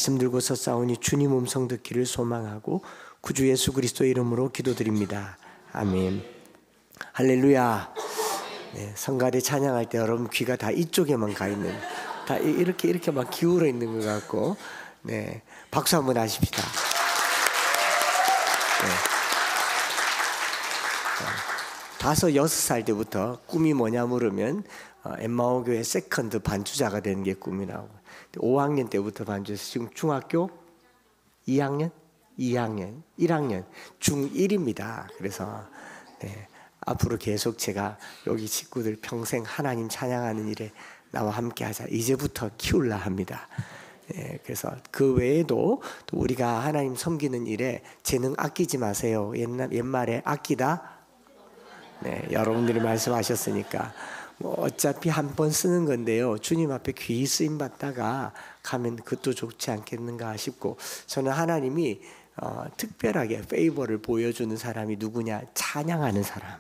말씀 들고서 싸우니 주님 음성 듣기를 소망하고 구주 예수 그리스도의 이름으로 기도드립니다. 아멘. 할렐루야. 네, 성가대 찬양할 때 여러분 귀가 다 이쪽에만 가 있는, 다 이렇게 막 기울어 있는 것 같고, 네, 박수 한번 하십시다. 네. 5, 6살 때부터 꿈이 뭐냐 물으면 엠마오 교회 세컨드 반주자가 되는 게 꿈이라고. 5학년 때부터 반주해서 지금 중학교 2학년, 1학년, 중1입니다. 그래서 네, 앞으로 계속 제가 여기 식구들 평생 하나님 찬양하는 일에 나와 함께 하자. 이제부터 키울라 합니다. 네, 그래서 그 외에도 또 우리가 하나님 섬기는 일에 재능 아끼지 마세요. 옛말에 아끼다. 네, 여러분들이 말씀하셨으니까 뭐 어차피 한 번 쓰는 건데요. 주님 앞에 귀히 쓰임 받다가 가면 그것도 좋지 않겠는가 싶고, 저는 하나님이 특별하게 페이버를 보여주는 사람이 누구냐? 찬양하는 사람,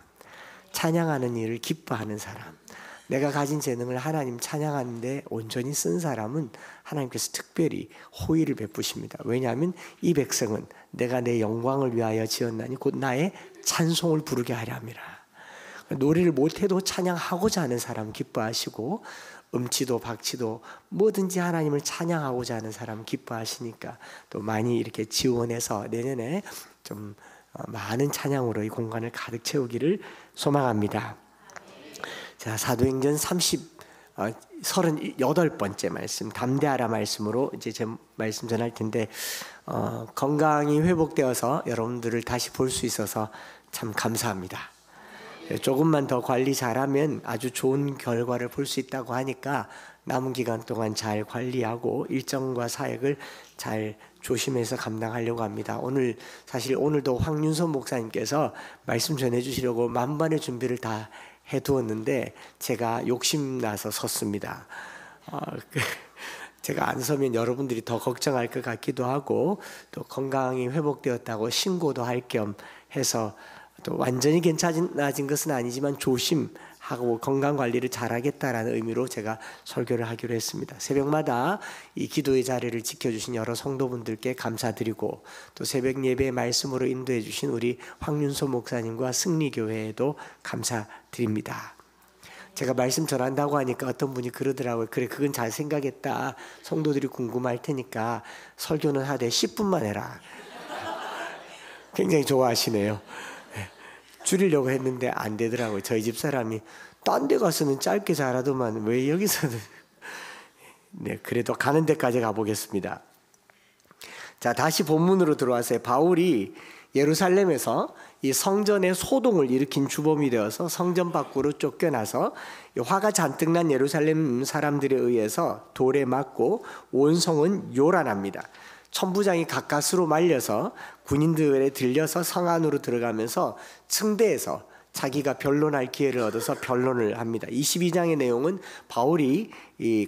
찬양하는 일을 기뻐하는 사람. 내가 가진 재능을 하나님 찬양하는데 온전히 쓴 사람은 하나님께서 특별히 호의를 베푸십니다. 왜냐하면 이 백성은 내가 내 영광을 위하여 지었나니 곧 나의 찬송을 부르게 하려 함이라. 노래를 못해도 찬양하고자 하는 사람 기뻐하시고, 음치도 박치도 뭐든지 하나님을 찬양하고자 하는 사람 기뻐하시니까 또 많이 이렇게 지원해서 내년에 좀 많은 찬양으로 이 공간을 가득 채우기를 소망합니다. 자, 사도행전 38번째 말씀, 담대하라 말씀으로 이제 제 말씀 전할 텐데, 건강이 회복되어서 여러분들을 다시 볼 수 있어서 참 감사합니다. 조금만 더 관리 잘하면 아주 좋은 결과를 볼 수 있다고 하니까 남은 기간 동안 잘 관리하고 일정과 사역을 잘 조심해서 감당하려고 합니다. 사실 오늘도 황윤선 목사님께서 말씀 전해주시려고 만반의 준비를 다 해두었는데 제가 욕심나서 섰습니다. 제가 안 서면 여러분들이 더 걱정할 것 같기도 하고, 또 건강이 회복되었다고 신고도 할 겸 해서, 또 완전히 괜찮아진 것은 아니지만 조심하고 건강관리를 잘하겠다라는 의미로 제가 설교를 하기로 했습니다. 새벽마다 이 기도의 자리를 지켜주신 여러 성도분들께 감사드리고, 또 새벽 예배의 말씀으로 인도해 주신 우리 황윤소 목사님과 승리교회에도 감사드립니다. 제가 말씀 전한다고 하니까 어떤 분이 그러더라고요. 그래, 그건 잘 생각했다. 성도들이 궁금할 테니까 설교는 하되 10분만 해라. 굉장히 좋아하시네요. 줄이려고 했는데 안 되더라고요. 저희 집 사람이 딴 데 가서는 짧게 잘하더만 왜 여기서는. 네, 그래도 가는 데까지 가보겠습니다. 자, 다시 본문으로 들어와서요. 바울이 예루살렘에서 이 성전의 소동을 일으킨 주범이 되어서 성전 밖으로 쫓겨나서 화가 잔뜩 난 예루살렘 사람들에 의해서 돌에 맞고 온 성은 요란합니다. 천부장이 가까스로 말려서 군인들에 들려서 성 안으로 들어가면서 층대에서 자기가 변론할 기회를 얻어서 변론을 합니다. 22장의 내용은 바울이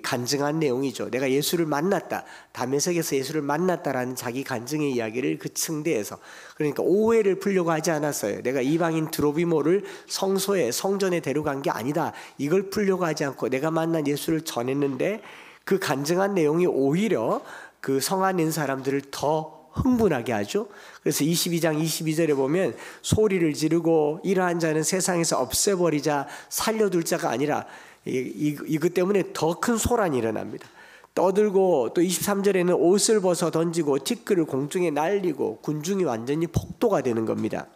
간증한 내용이죠. 내가 예수를 만났다, 다메섹에서 예수를 만났다라는 자기 간증의 이야기를 그 층대에서, 그러니까 오해를 풀려고 하지 않았어요. 내가 이방인 드로비모를 성소에, 성전에 데려간 게 아니다, 이걸 풀려고 하지 않고 내가 만난 예수를 전했는데, 그 간증한 내용이 오히려 그 성 안에 있는 사람들을 더 흥분하게 하죠. 그래서 22장 22절에 보면 소리를 지르고 이러한 자는 세상에서 없애버리자, 살려둘 자가 아니라, 이것 때문에 더 큰 소란이 일어납니다. 떠들고, 또 23절에는 옷을 벗어 던지고 티끌을 공중에 날리고 군중이 완전히 폭도가 되는 겁니다.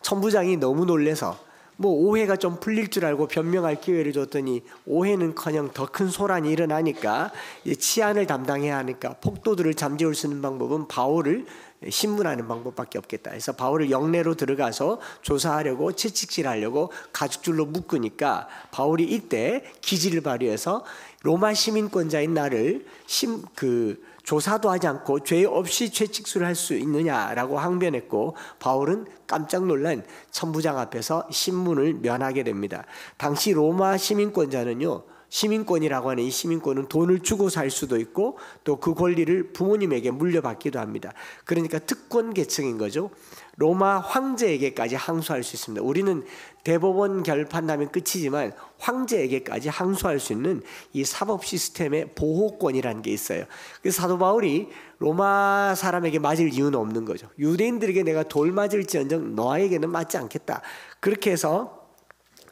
천부장이 너무 놀래서 오해가 좀 풀릴 줄 알고 변명할 기회를 줬더니 오해는커녕 더 큰 소란이 일어나니까 치안을 담당해야 하니까 폭도들을 잠재울 수 있는 방법은 바울을 신문하는 방법밖에 없겠다 해서 바울을 영내로 들어가서 조사하려고, 채찍질하려고 가죽줄로 묶으니까 바울이 이때 기지를 발휘해서 로마 시민권자인 나를 조사도 하지 않고 죄 없이 채찍질을 할 수 있느냐라고 항변했고, 바울은 깜짝 놀란 천부장 앞에서 신문을 면하게 됩니다. 당시 로마 시민권자는요, 시민권이라고 하는 이 시민권은 돈을 주고 살 수도 있고 또 그 권리를 부모님에게 물려받기도 합니다. 그러니까 특권 계층인 거죠. 로마 황제에게까지 항소할 수 있습니다. 우리는 대법원 결판나면 끝이지만 황제에게까지 항소할 수 있는 이 사법 시스템의 보호권이라는 게 있어요. 그래서 사도 바울이 로마 사람에게 맞을 이유는 없는 거죠. 유대인들에게 내가 돌 맞을지언정 너에게는 맞지 않겠다. 그렇게 해서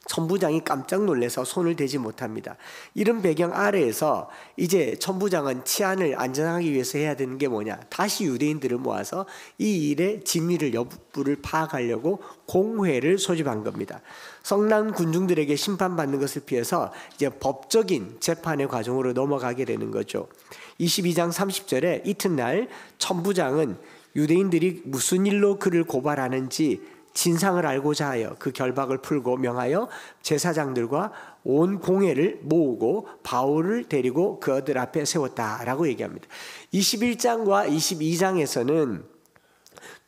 천부장이 깜짝 놀라서 손을 대지 못합니다. 이런 배경 아래에서 이제 천부장은 치안을 안전하기 위해서 해야 되는 게 뭐냐? 다시 유대인들을 모아서 이 일의 진위를 여부를 파악하려고 공회를 소집한 겁니다. 성난 군중들에게 심판받는 것을 피해서 이제 법적인 재판의 과정으로 넘어가게 되는 거죠. 22장 30절에 이튿날 천부장은 유대인들이 무슨 일로 그를 고발하는지 진상을 알고자 하여 그 결박을 풀고 명하여 제사장들과 온 공회를 모으고 바울을 데리고 그들 앞에 세웠다라고 얘기합니다. 21장과 22장에서는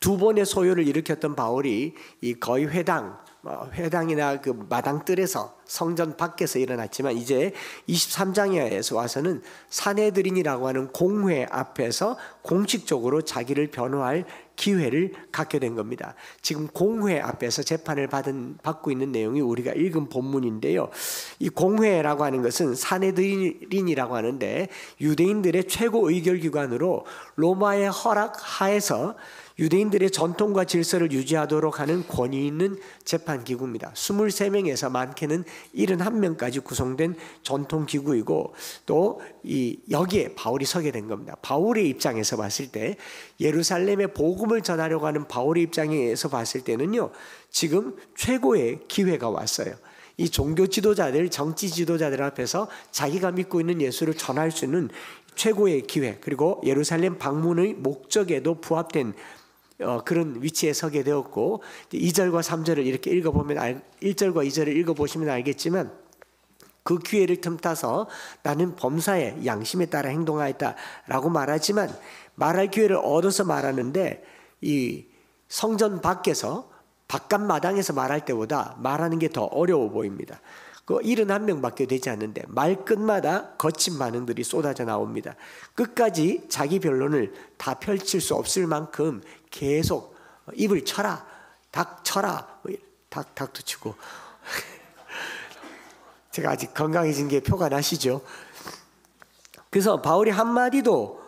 두 번의 소요를 일으켰던 바울이 이 거의 회당이나 그 마당뜰에서 성전 밖에서 일어났지만 이제 23장에서 와서는 사내들인이라고 하는 공회 앞에서 공식적으로 자기를 변호할 기회를 갖게 된 겁니다. 지금 공회 앞에서 재판을 받고 있는 내용이 우리가 읽은 본문인데요. 이 공회라고 하는 것은 사내들인이라고 하는데 유대인들의 최고 의결기관으로 로마의 허락 하에서 유대인들의 전통과 질서를 유지하도록 하는 권위 있는 재판기구입니다. 23명에서 많게는 71명까지 구성된 전통기구이고 또 여기에 바울이 서게 된 겁니다. 바울의 입장에서 봤을 때 예루살렘에 복음을 전하려고 하는 바울의 입장에서 봤을 때는요, 지금 최고의 기회가 왔어요. 이 종교 지도자들, 정치 지도자들 앞에서 자기가 믿고 있는 예수를 전할 수 있는 최고의 기회, 그리고 예루살렘 방문의 목적에도 부합된 그런 위치에 서게 되었고 2절과 3절을 이렇게 읽어보면 1절과 2절을 읽어보시면 알겠지만 그 기회를 틈타서 나는 범사에 양심에 따라 행동하였다라고 말하지만 말할 기회를 얻어서 말하는데 이 성전 밖에서 바깥 마당에서 말할 때보다 말하는 게 더 어려워 보입니다. 그 71명밖에 되지 않는데 말끝마다 거친 반응들이 쏟아져 나옵니다. 끝까지 자기 변론을 다 펼칠 수 없을 만큼 계속 입을 쳐라, 닭 쳐라, 닭도 치고 제가 아직 건강해진 게 표가 나시죠? 그래서 바울이 한마디도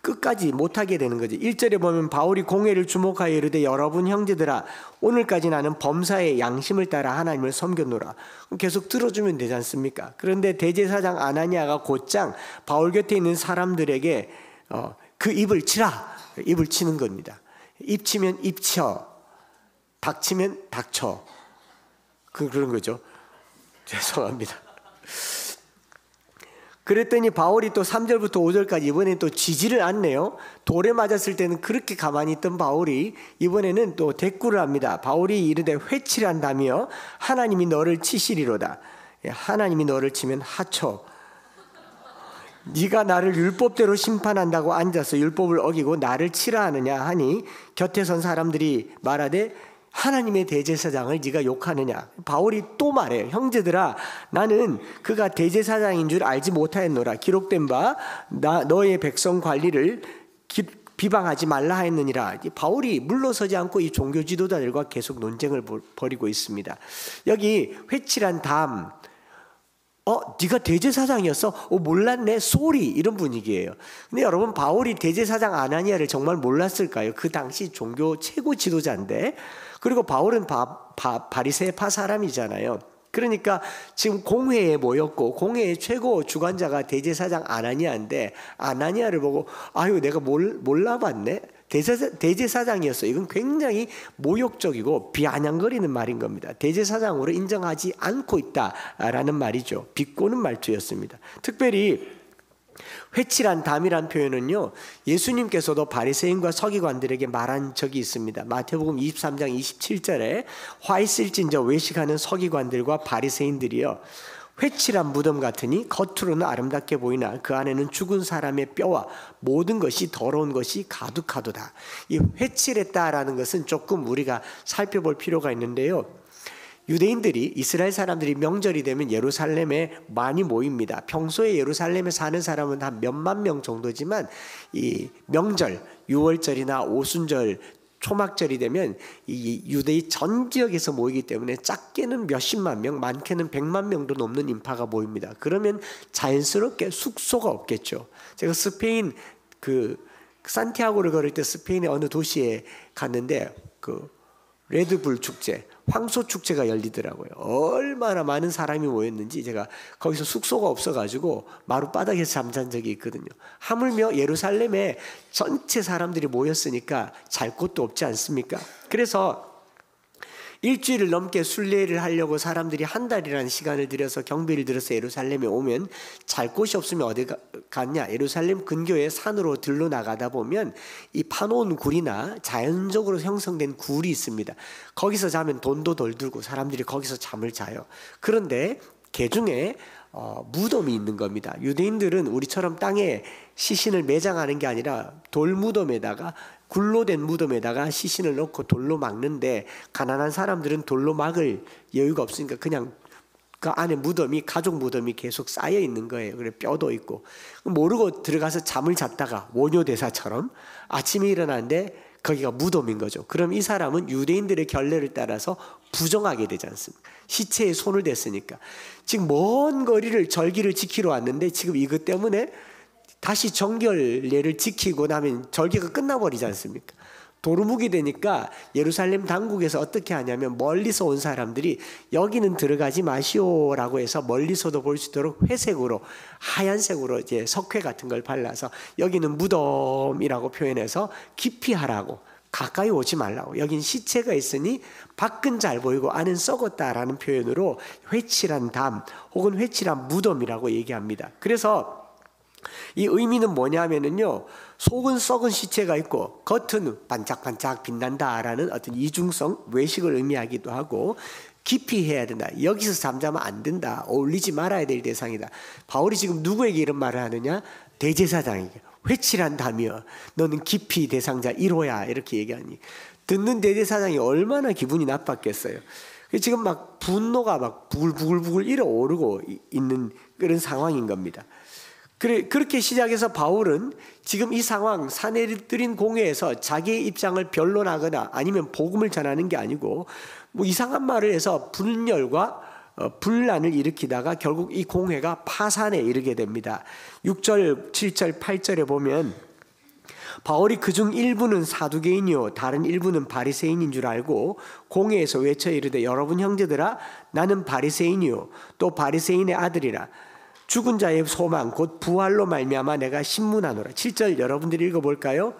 끝까지 못하게 되는 거죠. 1절에 보면 바울이 공회를 주목하여 이르되 여러분 형제들아 오늘까지 나는 범사의 양심을 따라 하나님을 섬겼노라. 계속 들어주면 되지 않습니까? 그런데 대제사장 아나니아가 곧장 바울 곁에 있는 사람들에게 그 입을 치라, 입을 치는 겁니다. 입 치면 입 쳐, 닥치면 닥쳐, 그런 거죠. 죄송합니다. 그랬더니 바울이 또 3절부터 5절까지 이번엔 또 지지를 않네요. 돌에 맞았을 때는 그렇게 가만히 있던 바울이 이번에는 또 대꾸를 합니다. 바울이 이르되 회칠한다며 하나님이 너를 치시리로다. 하나님이 너를 치면 하쳐. 네가 나를 율법대로 심판한다고 앉아서 율법을 어기고 나를 치라 하느냐 하니 곁에 선 사람들이 말하되 하나님의 대제사장을 네가 욕하느냐. 바울이 또 말해요. 형제들아 나는 그가 대제사장인 줄 알지 못하였노라. 기록된 바 너의 백성 관리를 비방하지 말라 하였느니라. 바울이 물러서지 않고 이 종교 지도자들과 계속 논쟁을 벌이고 있습니다. 여기 회칠한 담, 네가 대제사장이었어? 몰랐네. 쏘리. 이런 분위기예요. 근데 여러분 바울이 대제사장 아나니아를 정말 몰랐을까요? 그 당시 종교 최고 지도자인데, 그리고 바울은 바리새파 사람이잖아요. 그러니까 지금 공회에 모였고 공회의 최고 주관자가 대제사장 아나니아인데 아나니아를 보고 아유 내가 몰라봤네. 대제사장이었어. 이건 굉장히 모욕적이고 비아냥거리는 말인 겁니다. 대제사장으로 인정하지 않고 있다라는 말이죠. 비꼬는 말투였습니다. 특별히 회칠한 담이란 표현은요, 예수님께서도 바리새인과 서기관들에게 말한 적이 있습니다. 마태복음 23장 27절에 화 있을진저 외식하는 서기관들과 바리새인들이요 회칠한 무덤 같으니 겉으로는 아름답게 보이나 그 안에는 죽은 사람의 뼈와 모든 것이 더러운 것이 가득하도다. 이 회칠했다라는 것은 조금 우리가 살펴볼 필요가 있는데요, 유대인들이, 이스라엘 사람들이 명절이 되면 예루살렘에 많이 모입니다. 평소에 예루살렘에 사는 사람은 한 몇만 명 정도지만 이 명절, 유월절이나 오순절, 초막절이 되면 이 유대의 전 지역에서 모이기 때문에 작게는 몇십만 명, 많게는 100만 명도 넘는 인파가 모입니다. 그러면 자연스럽게 숙소가 없겠죠. 제가 스페인 산티아고를 걸을 때 스페인의 어느 도시에 갔는데 레드불 축제, 황소 축제가 열리더라고요. 얼마나 많은 사람이 모였는지 제가 거기서 숙소가 없어가지고 마룻바닥에서 잠잔 적이 있거든요. 하물며 예루살렘에 전체 사람들이 모였으니까 잘 곳도 없지 않습니까? 그래서 일주일을 넘게 순례를 하려고 사람들이 한 달이라는 시간을 들여서 경비를 들여서 예루살렘에 오면 잘 곳이 없으면 어디 갔냐? 예루살렘 근교의 산으로 들러 나가다 보면 이 파놓은 굴이나 자연적으로 형성된 굴이 있습니다. 거기서 자면 돈도 덜 들고 사람들이 거기서 잠을 자요. 그런데 개중에 무덤이 있는 겁니다. 유대인들은 우리처럼 땅에 시신을 매장하는 게 아니라 돌 무덤에다가, 굴로 된 무덤에다가 시신을 넣고 돌로 막는데, 가난한 사람들은 돌로 막을 여유가 없으니까 그냥 그 안에 무덤이, 가족 무덤이 계속 쌓여 있는 거예요. 그래 뼈도 있고. 모르고 들어가서 잠을 잤다가 원효대사처럼 아침에 일어났는데 거기가 무덤인 거죠. 그럼 이 사람은 유대인들의 결례를 따라서 부정하게 되지 않습니까? 시체에 손을 댔으니까. 지금 먼 거리를 절기를 지키러 왔는데 지금 이것 때문에 다시 정결례를 지키고 나면 절기가 끝나버리지 않습니까? 도루묵이 되니까 예루살렘 당국에서 어떻게 하냐면 멀리서 온 사람들이 여기는 들어가지 마시오라고 해서 멀리서도 볼 수 있도록 회색으로, 하얀색으로 이제 석회 같은 걸 발라서 여기는 무덤이라고 표현해서 깊이 하라고, 가까이 오지 말라고, 여긴 시체가 있으니 밖은 잘 보이고 안은 썩었다라는 표현으로 회칠한 담 혹은 회칠한 무덤이라고 얘기합니다. 그래서 이 의미는 뭐냐면요, 속은 썩은 시체가 있고 겉은 반짝반짝 빛난다라는 어떤 이중성, 외식을 의미하기도 하고, 깊이 해야 된다, 여기서 잠자면 안 된다, 어울리지 말아야 될 대상이다. 바울이 지금 누구에게 이런 말을 하느냐? 대제사장에게. 회칠한 담이여, 너는 깊이 대상자 1호야, 이렇게 얘기하니 듣는 대제사장이 얼마나 기분이 나빴겠어요. 지금 막 분노가 막 부글부글 일어오르고 있는 그런 상황인 겁니다. 그렇게 시작해서 바울은 지금 이 상황, 사내들인 공회에서 자기의 입장을 변론하거나 아니면 복음을 전하는 게 아니고 뭐 이상한 말을 해서 분열과 분란을 일으키다가 결국 이 공회가 파산에 이르게 됩니다. 6절, 7절, 8절에 보면 바울이 그중 일부는 사두개인이요 다른 일부는 바리새인인 줄 알고 공회에서 외쳐 이르되, 여러분 형제들아, 나는 바리새인이요 또 바리새인의 아들이라. 죽은 자의 소망 곧 부활로 말미암아 내가 신문하노라. 7절 여러분들이 읽어볼까요?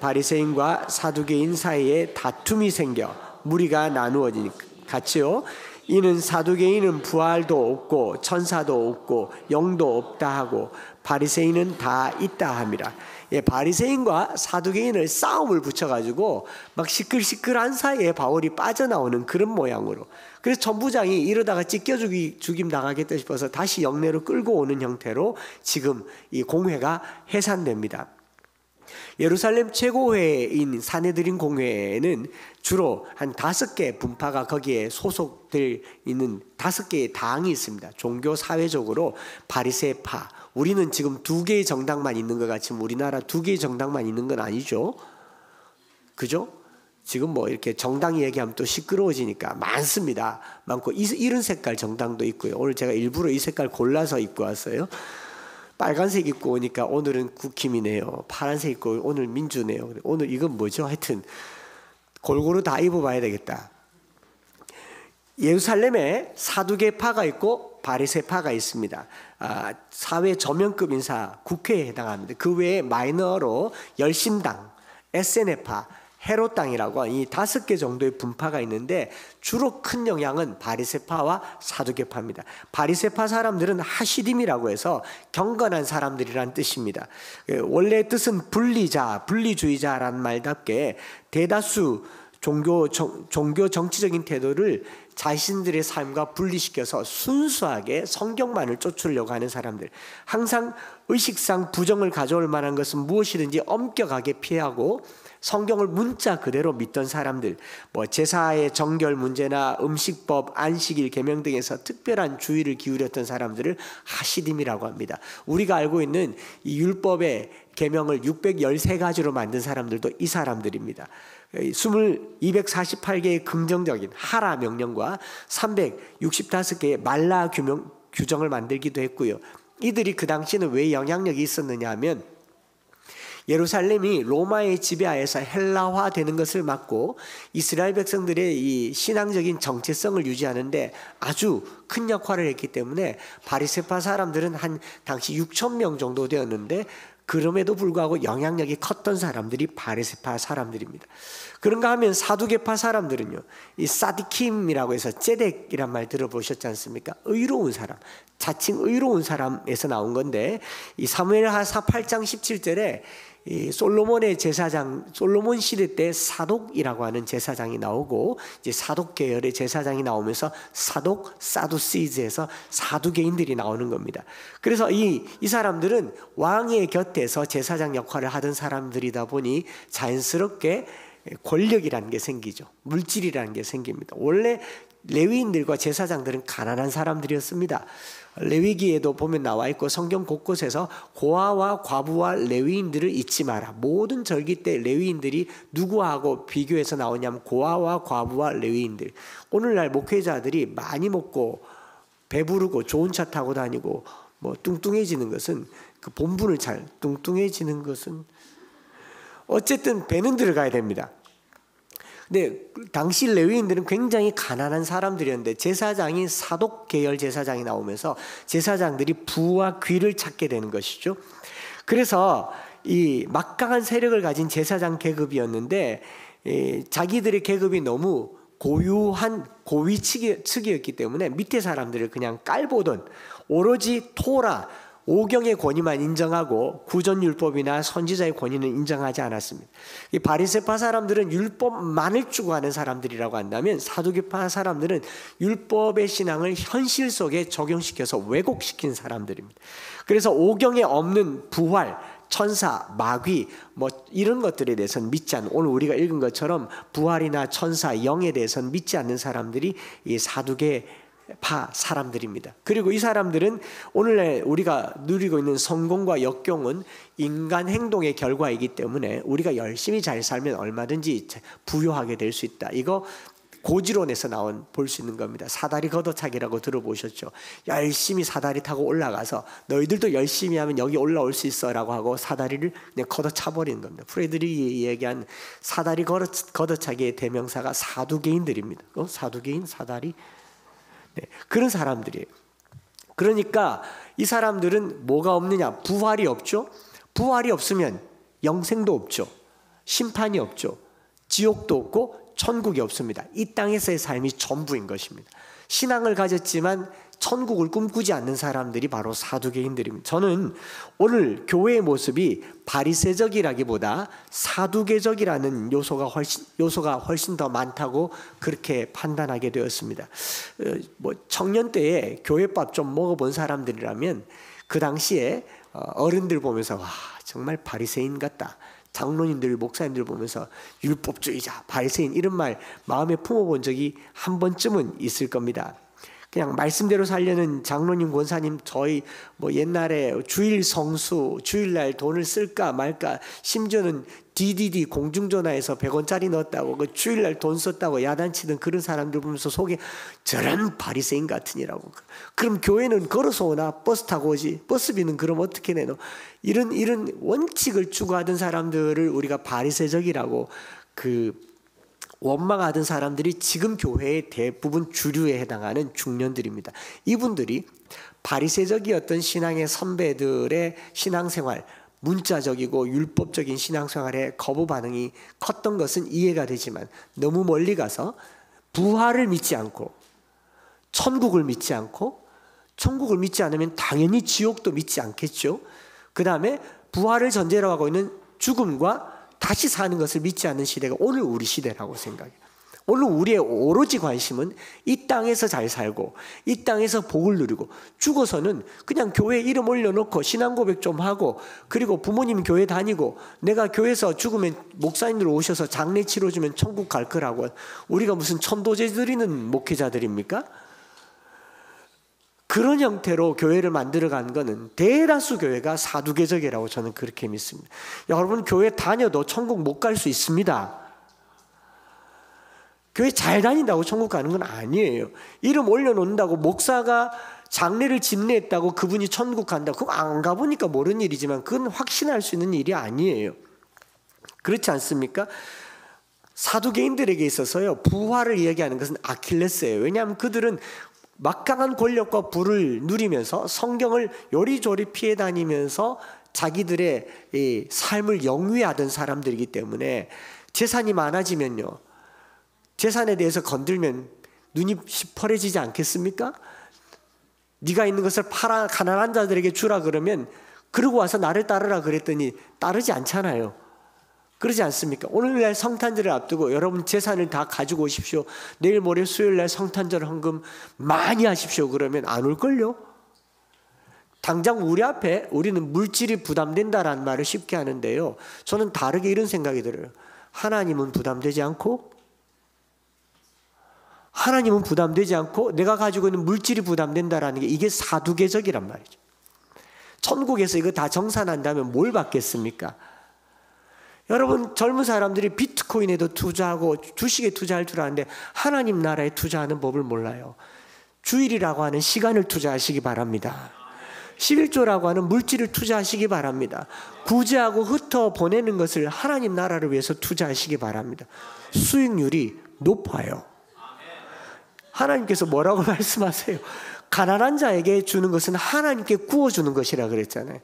바리새인과 사두개인 사이에 다툼이 생겨 무리가 나누어지니 같이요. 이는 사두개인은 부활도 없고 천사도 없고 영도 없다 하고 바리새인은 다 있다 함이라. 바리새인과 사두개인을 싸움을 붙여가지고 막 시끌시끌한 사이에 바울이 빠져나오는 그런 모양으로, 그래서 천부장이 이러다가 찢겨 죽임 당하겠다 싶어서 다시 영내로 끌고 오는 형태로 지금 이 공회가 해산됩니다. 예루살렘 최고회인 사내들인 공회에는 주로 한 5개 분파가 거기에 소속되어 있는 5개의 당이 있습니다. 종교 사회적으로 바리새파, 우리는 지금 2개의 정당만 있는 것 같지만 우리나라 2개의 정당만 있는 건 아니죠. 그죠? 지금 뭐 이렇게 정당 얘기하면 또 시끄러워지니까 많습니다. 많고 이런 색깔 정당도 있고요. 오늘 제가 일부러 이 색깔 골라서 입고 왔어요. 빨간색 입고 오니까 오늘은 국힘이네요. 파란색 입고 오늘 민주네요. 오늘 이건 뭐죠? 하여튼 골고루 다 입어봐야 되겠다. 예루살렘에 사두개파가 있고 바리새파가 있습니다. 사회 저명급 인사, 국회에 해당합니다. 그 외에 마이너로 열심당, 에세네파, 헤롯당이라고 이 5개 정도의 분파가 있는데 주로 큰 영향은 바리새파와 사두개파입니다. 바리새파 사람들은 하시딤이라고 해서 경건한 사람들이란 뜻입니다. 원래 뜻은 분리주의자라는 말답게 대다수 종교 정치적인 태도를 자신들의 삶과 분리시켜서 순수하게 성경만을 쫓으려고 하는 사람들, 항상 의식상 부정을 가져올 만한 것은 무엇이든지 엄격하게 피하고 성경을 문자 그대로 믿던 사람들, 뭐 제사의 정결 문제나 음식법, 안식일 계명 등에서 특별한 주의를 기울였던 사람들을 하시딤이라고 합니다. 우리가 알고 있는 이 율법의 계명을 613가지로 만든 사람들도 이 사람들입니다. 248개의 긍정적인 하라 명령과 365개의 말라 규정을 만들기도 했고요. 이들이 그 당시에는 왜 영향력이 있었느냐 하면 예루살렘이 로마의 지배하에서 헬라화 되는 것을 막고 이스라엘 백성들의 이 신앙적인 정체성을 유지하는데 아주 큰 역할을 했기 때문에 바리새파 사람들은 한 당시 6,000명 정도 되었는데 그럼에도 불구하고 영향력이 컸던 사람들이 바리새파 사람들입니다. 그런가 하면 사두개파 사람들은요, 이 사디킴이라고 해서 제덱이란 말 들어보셨지 않습니까? 의로운 사람, 자칭 의로운 사람에서 나온 건데, 이 사무엘하사 8장 17절에 이 솔로몬의 제사장, 솔로몬 시대 때 사독이라고 하는 제사장이 나오고, 이제 사독 계열의 제사장이 나오면서 사독, 사두시즈에서 사두개인들이 나오는 겁니다. 그래서 이 사람들은 왕의 곁에서 제사장 역할을 하던 사람들이다 보니 자연스럽게 권력이라는 게 생기죠. 물질이라는 게 생깁니다. 원래 레위인들과 제사장들은 가난한 사람들이었습니다. 레위기에도 보면 나와 있고 성경 곳곳에서 고아와 과부와 레위인들을 잊지 마라. 모든 절기 때 레위인들이 누구하고 비교해서 나오냐면 고아와 과부와 레위인들. 오늘날 목회자들이 많이 먹고 배부르고 좋은 차 타고 다니고 뭐 뚱뚱해지는 것은 그 본분을 뚱뚱해지는 것은 어쨌든 배는 들어가야 됩니다. 근데 당시 레위인들은 굉장히 가난한 사람들이었는데 제사장이 사독 계열 제사장이 나오면서 제사장들이 부와 귀를 찾게 되는 것이죠. 그래서 이 막강한 세력을 가진 제사장 계급이었는데 자기들의 계급이 너무 고유한 고위층이었기 때문에 밑에 사람들을 그냥 깔보던 오로지 토라 오경의 권위만 인정하고 구전율법이나 선지자의 권위는 인정하지 않았습니다. 이 바리새파 사람들은 율법만을 추구하는 사람들이라고 한다면 사두개파 사람들은 율법의 신앙을 현실 속에 적용시켜서 왜곡시킨 사람들입니다. 그래서 오경에 없는 부활, 천사, 마귀 뭐 이런 것들에 대해서는 믿지 않는, 오늘 우리가 읽은 것처럼 부활이나 천사, 영에 대해서는 믿지 않는 사람들이 이 사두개파 사람들입니다. 그리고 이 사람들은 오늘날 우리가 누리고 있는 성공과 역경은 인간 행동의 결과이기 때문에 우리가 열심히 잘 살면 얼마든지 부유하게 될 수 있다. 이거 고지론에서 볼 수 있는 겁니다. 사다리 걷어차기라고 들어보셨죠? 열심히 사다리 타고 올라가서 너희들도 열심히 하면 여기 올라올 수 있어 라고 하고 사다리를 그냥 걷어차버리는 겁니다. 프레드릭이 얘기한 사다리 걷어차기의 대명사가 사두개인들입니다. 사두개인, 사다리, 네, 그런 사람들이에요. 그러니까 이 사람들은 뭐가 없느냐? 부활이 없죠. 부활이 없으면 영생도 없죠. 심판이 없죠. 지옥도 없고 천국이 없습니다. 이 땅에서의 삶이 전부인 것입니다. 신앙을 가졌지만 천국을 꿈꾸지 않는 사람들이 바로 사두개인들입니다. 저는 오늘 교회의 모습이 바리새적이라기보다 사두개적이라는 요소가 훨씬 더 많다고 그렇게 판단하게 되었습니다. 뭐 청년 때에 교회밥 좀 먹어본 사람들이라면 그 당시에 어른들 보면서 와 정말 바리새인 같다. 장로님들, 목사님들 보면서 율법주의자, 바리새인 이런 말 마음에 품어본 적이 한 번쯤은 있을 겁니다. 그냥 말씀대로 살려는 장로님, 권사님, 저희 뭐 옛날에 주일 성수, 주일날 돈을 쓸까 말까, 심지어는 DDD 공중전화에서 100원짜리 넣었다고 그 주일날 돈 썼다고 야단치던 그런 사람들 보면서 속에 저런 바리새인 같으니라고. 그럼 교회는 걸어서 오나 버스 타고 오지? 버스비는 그럼 어떻게 내노? 이런 원칙을 추구하던 사람들을 우리가 바리새적이라고 원망하던 사람들이 지금 교회의 대부분 주류에 해당하는 중년들입니다. 이분들이 바리새적이었던 신앙의 선배들의 신앙생활, 문자적이고 율법적인 신앙생활에 거부 반응이 컸던 것은 이해가 되지만 너무 멀리 가서 부활을 믿지 않고 천국을 믿지 않고, 천국을 믿지 않으면 당연히 지옥도 믿지 않겠죠. 그 다음에 부활을 전제로 하고 있는 죽음과 다시 사는 것을 믿지 않는 시대가 오늘 우리 시대라고 생각해요. 오늘 우리의 오로지 관심은 이 땅에서 잘 살고 이 땅에서 복을 누리고 죽어서는 그냥 교회에 이름 올려놓고 신앙 고백 좀 하고 그리고 부모님 교회 다니고 내가 교회에서 죽으면 목사님들 오셔서 장례 치러주면 천국 갈 거라고. 우리가 무슨 천도제 드리는 목회자들입니까? 그런 형태로 교회를 만들어간 거는 대다수 교회가 사두개적이라고 저는 그렇게 믿습니다. 여러분 교회 다녀도 천국 못 갈 수 있습니다. 교회 잘 다닌다고 천국 가는 건 아니에요. 이름 올려놓는다고 목사가 장례를 집례했다고 그분이 천국 간다고, 그거 안 가보니까 모르는 일이지만 그건 확신할 수 있는 일이 아니에요. 그렇지 않습니까? 사두개인들에게 있어서요, 부활을 이야기하는 것은 아킬레스예요. 왜냐하면 그들은 막강한 권력과 부를 누리면서 성경을 요리조리 피해 다니면서 자기들의 이 삶을 영위하던 사람들이기 때문에 재산이 많아지면요, 재산에 대해서 건들면 눈이 시퍼래지지 않겠습니까? 네가 있는 것을 팔아 가난한 자들에게 주라 그러면 그러고 와서 나를 따르라 그랬더니 따르지 않잖아요. 그러지 않습니까? 오늘날 성탄절을 앞두고 여러분 재산을 다 가지고 오십시오. 내일 모레 수요일날 성탄절 헌금 많이 하십시오. 그러면 안 올걸요? 당장 우리 앞에 우리는 물질이 부담된다라는 말을 쉽게 하는데요, 저는 다르게 이런 생각이 들어요. 하나님은 부담되지 않고 내가 가지고 있는 물질이 부담된다라는 게 이게 사두개적이란 말이죠. 천국에서 이거 다 정산한다면 뭘 받겠습니까? 여러분 젊은 사람들이 비트코인에도 투자하고 주식에 투자할 줄 아는데 하나님 나라에 투자하는 법을 몰라요. 주일이라고 하는 시간을 투자하시기 바랍니다. 11조라고 하는 물질을 투자하시기 바랍니다. 구제하고 흩어 보내는 것을 하나님 나라를 위해서 투자하시기 바랍니다. 수익률이 높아요. 하나님께서 뭐라고 말씀하세요? 가난한 자에게 주는 것은 하나님께 구워주는 것이라 그랬잖아요.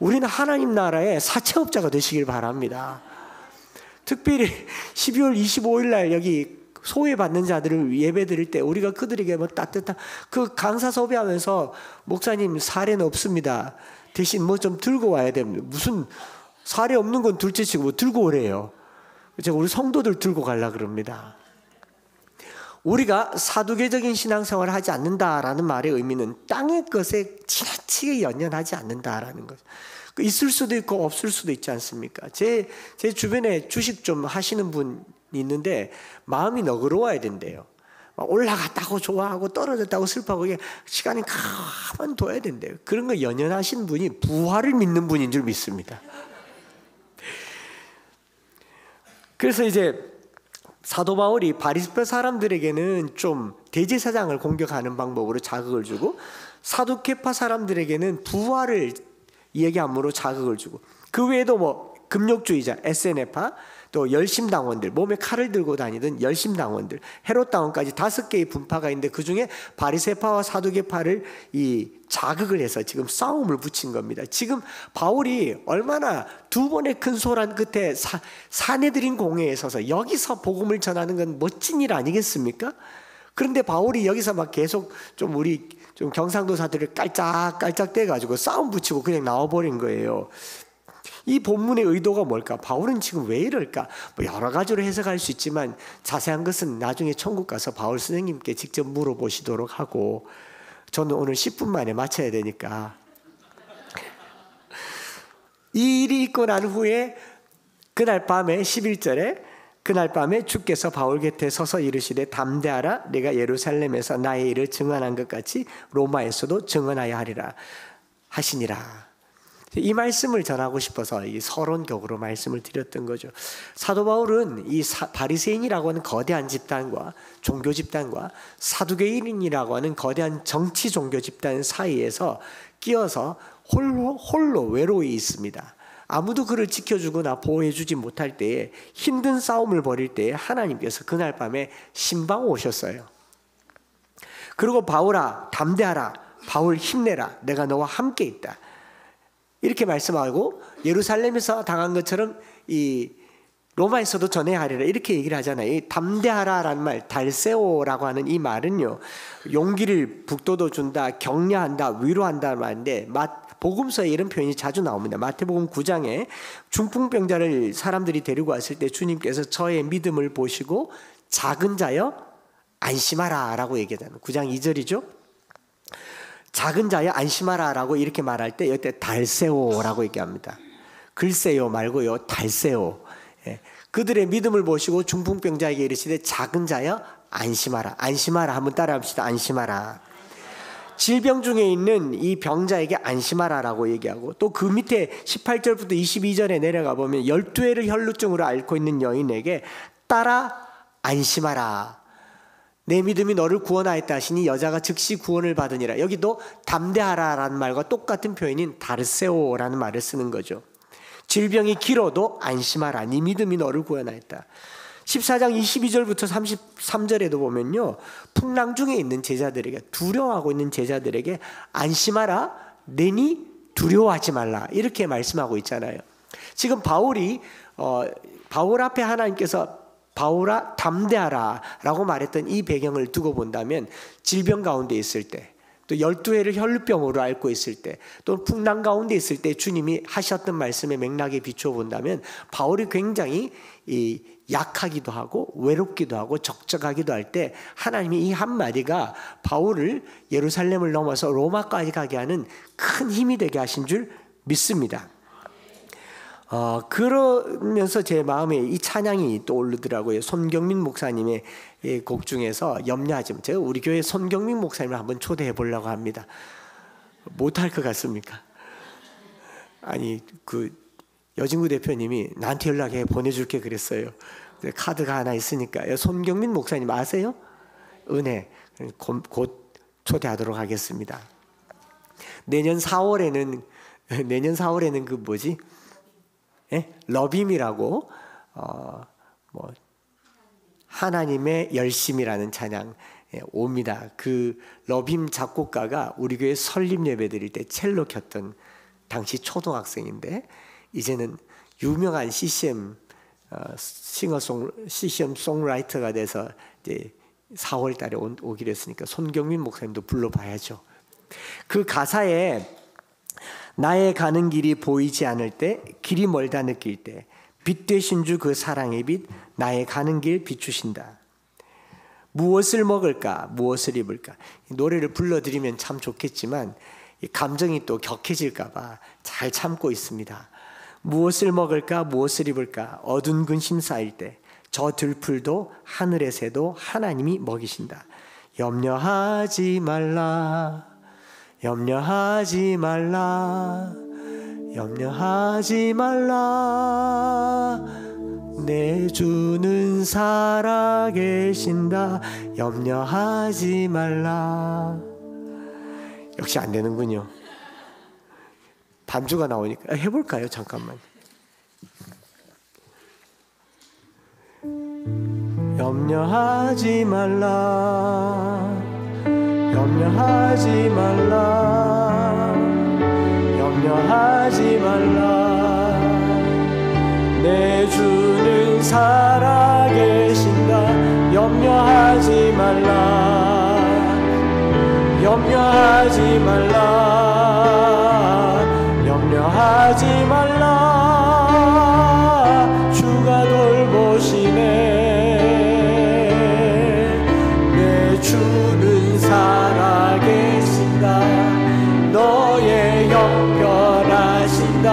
우리는 하나님 나라의 사채업자가 되시길 바랍니다. 특별히 12월 25일 날 여기 소외받는 자들을 예배 드릴 때 우리가 그들에게 뭐 따뜻한 그 강사 섭외하면서 목사님 사례는 없습니다. 대신 뭐 좀 들고 와야 됩니다. 무슨 사례 없는 건 둘째치고 뭐 들고 오래요. 제가 우리 성도들 들고 가려고 그럽니다. 우리가 사두개적인 신앙생활을 하지 않는다라는 말의 의미는 땅의 것에 지나치게 연연하지 않는다라는 것. 있을 수도 있고 없을 수도 있지 않습니까? 제 주변에 주식 좀 하시는 분이 있는데 마음이 너그러워야 된대요. 올라갔다고 좋아하고 떨어졌다고 슬퍼하고 시간이 가만 둬야 된대요. 그런 거 연연하신 분이 부활을 믿는 분인 줄 믿습니다. 그래서 이제 사도 바울이 바리새 사람들에게는 좀 대제사장을 공격하는 방법으로 자극을 주고 사두개파 사람들에게는 부활을 얘기함으로 자극을 주고 그 외에도 뭐 금욕주의자 SNF파 또 열심당원들, 몸에 칼을 들고 다니던 열심당원들, 헤롯당원까지 5개의 분파가 있는데 그중에 바리새파와 사두개파를 이 자극을 해서 지금 싸움을 붙인 겁니다. 지금 바울이 얼마나 두 번의 큰 소란 끝에 사내들인 공회에 서서 여기서 복음을 전하는 건 멋진 일 아니겠습니까? 그런데 바울이 여기서 막 계속 좀 우리 좀 경상도사들을 깔짝깔짝 떼가지고 싸움 붙이고 그냥 나와버린 거예요. 이 본문의 의도가 뭘까? 바울은 지금 왜 이럴까? 뭐 여러 가지로 해석할 수 있지만 자세한 것은 나중에 천국 가서 바울 선생님께 직접 물어보시도록 하고 저는 오늘 10분 만에 마쳐야 되니까 이 일이 있고 난 후에 그날 밤에 11절에 그날 밤에 주께서 바울 곁에 서서 이르시되 담대하라 내가 예루살렘에서 나의 일을 증언한 것 같이 로마에서도 증언하여 하리라 하시니라. 이 말씀을 전하고 싶어서 이 서론격으로 말씀을 드렸던 거죠. 사도 바울은 이 바리새인이라고 하는 거대한 집단과 종교 집단과 사두개인이라고 하는 거대한 정치 종교 집단 사이에서 끼어서 홀로 외로이 있습니다. 아무도 그를 지켜주거나 보호해주지 못할 때에 힘든 싸움을 벌일 때에 하나님께서 그날 밤에 신방 오셨어요. 그리고 바울아 담대하라, 바울 힘내라, 내가 너와 함께 있다. 이렇게 말씀하고 예루살렘에서 당한 것처럼 이 로마에서도 전해야 하리라 이렇게 얘기를 하잖아요. 이 담대하라라는 말, 달세오라고 하는 이 말은요, 용기를 북돋워 준다, 격려한다, 위로한다는 말인데 복음서에 이런 표현이 자주 나옵니다. 마태복음 9장에 중풍병자를 사람들이 데리고 왔을 때 주님께서 저의 믿음을 보시고 작은 자여 안심하라 라고 얘기하잖아요. 9장 2절이죠. 작은 자여 안심하라 라고 이렇게 말할 때 이때 달세오라고 얘기합니다. 글쎄요 말고요, 달세오. 그들의 믿음을 보시고 중풍병자에게 이르시되 작은 자여 안심하라. 안심하라 한번 따라합시다. 안심하라. 질병 중에 있는 이 병자에게 안심하라라고 얘기하고, 또 그 밑에 18절부터 22절에 내려가 보면 12회를 혈루증으로 앓고 있는 여인에게 따라 안심하라. 내 믿음이 너를 구원하였다 하시니 여자가 즉시 구원을 받으니라. 여기도 담대하라라는 말과 똑같은 표현인 다르세오라는 말을 쓰는 거죠. 질병이 길어도 안심하라. 네 믿음이 너를 구원하였다. 14장 22절부터 33절에도 보면요, 풍랑 중에 있는 제자들에게, 두려워하고 있는 제자들에게 안심하라, 내니 두려워하지 말라 이렇게 말씀하고 있잖아요. 지금 바울 앞에 하나님께서 바울아 담대하라 라고 말했던 이 배경을 두고 본다면, 질병 가운데 있을 때, 또 12회를 혈루병으로 앓고 있을 때, 또 풍랑 가운데 있을 때 주님이 하셨던 말씀의 맥락에 비추어 본다면 바울이 굉장히 약하기도 하고 외롭기도 하고 적적하기도 할 때 하나님이 이 한마디가 바울을 예루살렘을 넘어서 로마까지 가게 하는 큰 힘이 되게 하신 줄 믿습니다. 그러면서 제 마음에 이 찬양이 떠오르더라고요. 손경민 목사님의 곡 중에서 염려하지 마. 제가 우리 교회 손경민 목사님을 한번 초대해 보려고 합니다. 못할 것 같습니까? 아니, 그 여진구 대표님이 나한테 연락해 보내줄게 그랬어요. 카드가 하나 있으니까. 손경민 목사님 아세요? 은혜. 곧 초대하도록 하겠습니다. 내년 4월에는 그 뭐지? 러빔이라고 하나님의 열심이라는 찬양 옵니다. 그 러빔 작곡가가 우리 교회 설립 예배 드릴 때 첼로 켰던 당시 초등학생인데, 이제는 유명한 CCM 송라이터가 돼서 이제 4월 달에 오기로 했으니까 손경민 목사님도 불러봐야죠. 그 가사에 나의 가는 길이 보이지 않을 때, 길이 멀다 느낄 때 빛 되신 주 그 사랑의 빛 나의 가는 길 비추신다. 무엇을 먹을까, 무엇을 입을까. 이 노래를 불러드리면 참 좋겠지만 이 감정이 또 격해질까 봐 잘 참고 있습니다. 무엇을 먹을까, 무엇을 입을까, 어두운 근심 쌓일 때 저 들풀도 하늘의 새도 하나님이 먹이신다. 염려하지 말라, 염려하지 말라, 염려하지 말라, 내 주는 살아계신다. 염려하지 말라. 역시 안 되는군요. 반주가 나오니까 해볼까요? 잠깐만. 염려하지 말라, 염려하지 말라, 염려하지 말라, 내 주는 살아계신다. 염려하지 말라, 염려하지 말라, 염려하지 말라, 주가 돌보시네. 내 주는 살아계신다. 너의 형편하신다.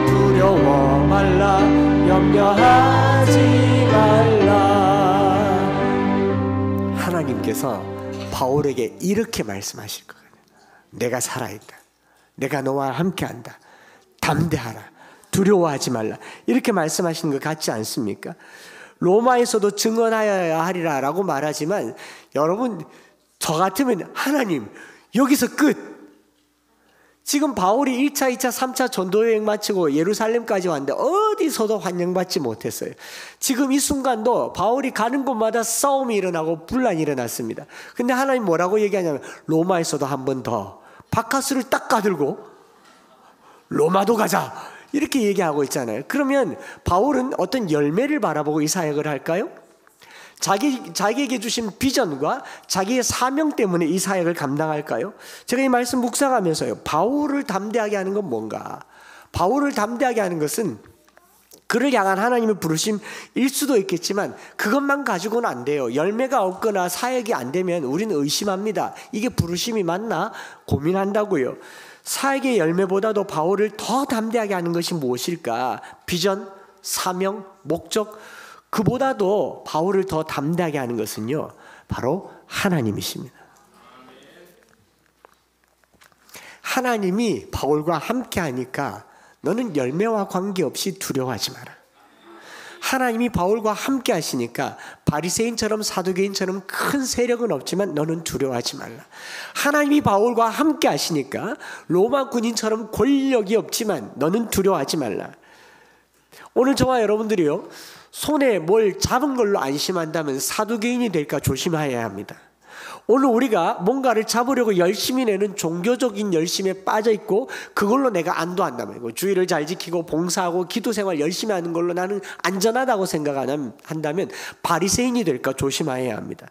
두려워 말라, 염려하지 말라. 하나님께서 바울에게 이렇게 말씀하실 거예요. 내가 살아있다. 내가 너와 함께한다. 담대하라. 두려워하지 말라. 이렇게 말씀하시는 것 같지 않습니까? 로마에서도 증언하여야 하리라 라고 말하지만, 여러분 저 같으면 하나님 여기서 끝. 지금 바울이 1차, 2차, 3차 전도여행 마치고 예루살렘까지 왔는데 어디서도 환영받지 못했어요. 지금 이 순간도 바울이 가는 곳마다 싸움이 일어나고 분란이 일어났습니다. 근데 하나님 뭐라고 얘기하냐면, 로마에서도 한 번 더 바카스를 딱 가들고 로마도 가자 이렇게 얘기하고 있잖아요. 그러면 바울은 어떤 열매를 바라보고 이 사역을 할까요? 자기에게 주신 비전과 자기의 사명 때문에 이 사역을 감당할까요? 제가 이 말씀 묵상하면서요, 바울을 담대하게 하는 건 뭔가? 바울을 담대하게 하는 것은 그를 향한 하나님의 부르심일 수도 있겠지만 그것만 가지고는 안 돼요. 열매가 없거나 사역이 안 되면 우리는 의심합니다. 이게 부르심이 맞나? 고민한다고요. 사역의 열매보다도 바울을 더 담대하게 하는 것이 무엇일까? 비전, 사명, 목적, 그보다도 바울을 더 담대하게 하는 것은요, 바로 하나님이십니다. 하나님이 바울과 함께 하니까 너는 열매와 관계없이 두려워하지 마라. 하나님이 바울과 함께 하시니까 바리새인처럼 사두개인처럼 큰 세력은 없지만 너는 두려워하지 말라. 하나님이 바울과 함께 하시니까 로마 군인처럼 권력이 없지만 너는 두려워하지 말라. 오늘 저와 여러분들이요, 손에 뭘 잡은 걸로 안심한다면 사두개인이 될까 조심해야 합니다. 오늘 우리가 뭔가를 잡으려고 열심히 내는 종교적인 열심에 빠져 있고 그걸로 내가 안도한다면, 주의를 잘 지키고 봉사하고 기도생활 열심히 하는 걸로 나는 안전하다고 생각한다면 바리새인이 될까 조심해야 합니다.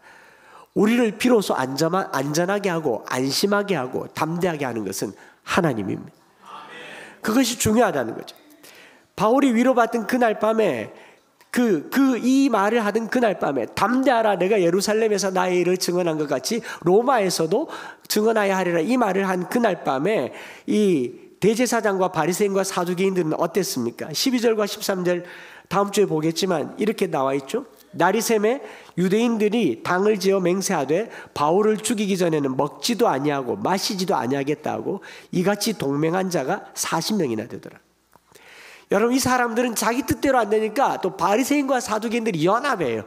우리를 비로소 안전하게 하고 안심하게 하고 담대하게 하는 것은 하나님입니다. 그것이 중요하다는 거죠. 바울이 위로받던 그날 밤에 이 말을 하던 그날 밤에 담대하라, 내가 예루살렘에서 나의 일을 증언한 것 같이 로마에서도 증언하여야 하리라, 이 말을 한 그날 밤에 이 대제사장과 바리새인과 사두개인들은 어땠습니까? 12절과 13절 다음 주에 보겠지만 이렇게 나와 있죠. 날이 새매 유대인들이 당을 지어 맹세하되 바울을 죽이기 전에는 먹지도 아니하고 마시지도 아니하겠다 하고 이같이 동맹한 자가 40명이나 되더라. 여러분, 이 사람들은 자기 뜻대로 안 되니까 또 바리새인과 사두개인들이 연합해요.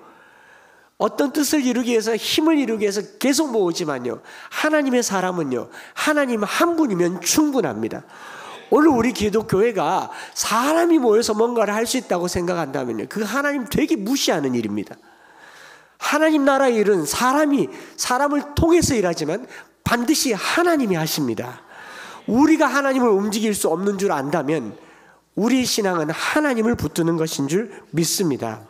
어떤 뜻을 이루기 위해서, 힘을 이루기 위해서 계속 모으지만요, 하나님의 사람은요, 하나님 한 분이면 충분합니다. 오늘 우리 기독교회가 사람이 모여서 뭔가를 할 수 있다고 생각한다면요, 그 하나님 되게 무시하는 일입니다. 하나님 나라의 일은 사람을 통해서 일하지만 반드시 하나님이 하십니다. 우리가 하나님을 움직일 수 없는 줄 안다면 우리 신앙은 하나님을 붙드는 것인 줄 믿습니다.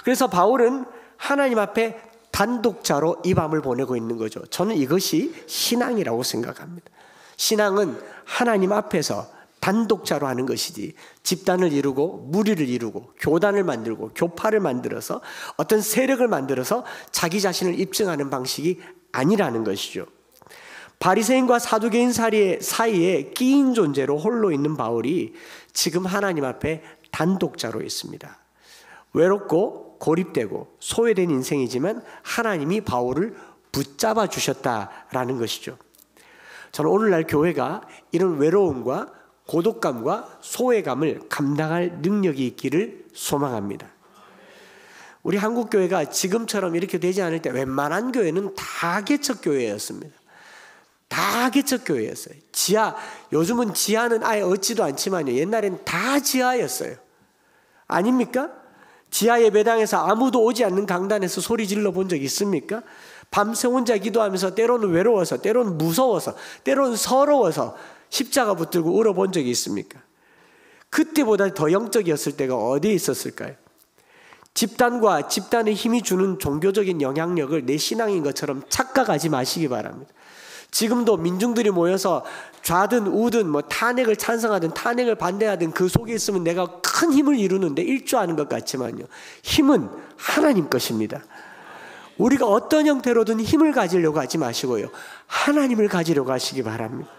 그래서 바울은 하나님 앞에 단독자로 이 밤을 보내고 있는 거죠. 저는 이것이 신앙이라고 생각합니다. 신앙은 하나님 앞에서 단독자로 하는 것이지 집단을 이루고 무리를 이루고 교단을 만들고 교파를 만들어서 어떤 세력을 만들어서 자기 자신을 입증하는 방식이 아니라는 것이죠. 바리새인과 사두개인 사이에 끼인 존재로 홀로 있는 바울이 지금 하나님 앞에 단독자로 있습니다. 외롭고 고립되고 소외된 인생이지만 하나님이 바울을 붙잡아 주셨다라는 것이죠. 저는 오늘날 교회가 이런 외로움과 고독감과 소외감을 감당할 능력이 있기를 소망합니다. 우리 한국 교회가 지금처럼 이렇게 되지 않을 때 웬만한 교회는 다 개척교회였습니다. 다 개척교회였어요. 요즘은 지하는 아예 얻지도 않지만요, 옛날엔 다 지하였어요. 아닙니까? 지하 예배당에서 아무도 오지 않는 강단에서 소리 질러 본 적 있습니까? 밤새 혼자 기도하면서 때로는 외로워서, 때로는 무서워서, 때로는 서러워서 십자가 붙들고 울어본 적이 있습니까? 그때보다 더 영적이었을 때가 어디에 있었을까요? 집단과 집단의 힘이 주는 종교적인 영향력을 내 신앙인 것처럼 착각하지 마시기 바랍니다. 지금도 민중들이 모여서 좌든 우든 탄핵을 찬성하든 탄핵을 반대하든 그 속에 있으면 내가 큰 힘을 이루는데 일조하는 것 같지만요, 힘은 하나님 것입니다. 우리가 어떤 형태로든 힘을 가지려고 하지 마시고요, 하나님을 가지려고 하시기 바랍니다.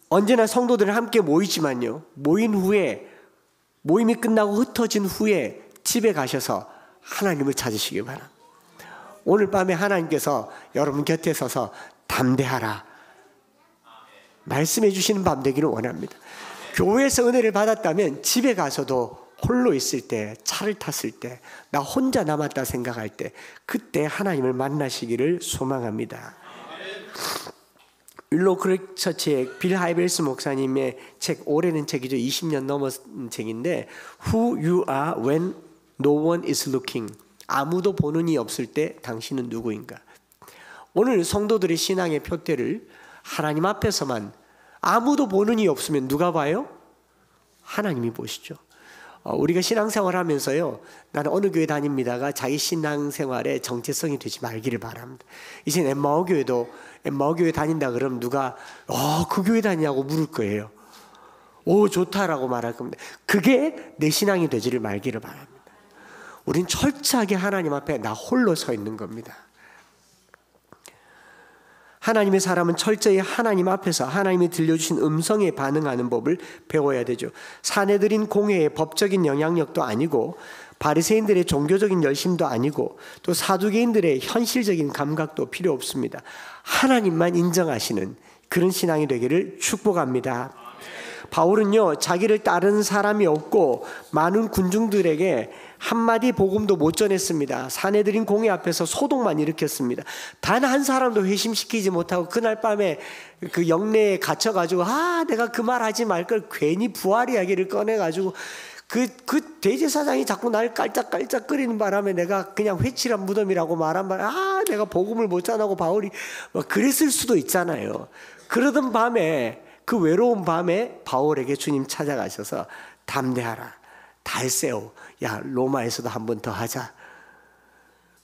언제나 성도들은 함께 모이지만요, 모임이 끝나고 흩어진 후에 집에 가셔서 하나님을 찾으시기 바랍니다. 오늘 밤에 하나님께서 여러분 곁에 서서 담대하라 말씀해 주시는 밤 되기를 원합니다. 교회에서 은혜를 받았다면 집에 가서도 홀로 있을 때, 차를 탔을 때, 나 혼자 남았다 생각할 때, 그때 하나님을 만나시기를 소망합니다. 윌로우 처치의 빌 하이벨스 목사님의 책, 오래된 책이죠. 20년 넘은 책인데 Who You Are When No One Is Looking, 아무도 보는 이 없을 때 당신은 누구인가. 오늘 성도들의 신앙의 표대를 하나님 앞에서만, 아무도 보는 이 없으면 누가 봐요? 하나님이 보시죠. 우리가 신앙생활 하면서요, 나는 어느 교회 다닙니다가 자기 신앙생활의 정체성이 되지 말기를 바랍니다. 이제 엠마오 교회 다닌다 그러면 누가 그 교회 다니냐고 물을 거예요. 오, 좋다라고 말할 겁니다. 그게 내 신앙이 되지를 말기를 바랍니다. 우린 철저하게 하나님 앞에 나 홀로 서 있는 겁니다. 하나님의 사람은 철저히 하나님 앞에서 하나님이 들려주신 음성에 반응하는 법을 배워야 되죠. 사내들인 공회의 법적인 영향력도 아니고 바리새인들의 종교적인 열심도 아니고 또 사두개인들의 현실적인 감각도 필요 없습니다. 하나님만 인정하시는 그런 신앙이 되기를 축복합니다. 바울은요, 자기를 따르는 사람이 없고 많은 군중들에게 한마디 복음도 못 전했습니다. 사내들인 공회 앞에서 소동만 일으켰습니다. 단 한 사람도 회심시키지 못하고 그날 밤에 그 영내에 갇혀가지고 내가 그 말 하지 말걸 괜히 부활 이야기를 꺼내가지고 그 대제사장이 자꾸 날 깔짝깔짝거리는 바람에 내가 그냥 회칠한 무덤이라고 말한 바람에 내가 복음을 못 전하고 바울이 그랬을 수도 있잖아요. 그러던 밤에, 그 외로운 밤에 바울에게 주님 찾아가셔서 담대하라, 달세오, 야 로마에서도 한 번 더 하자.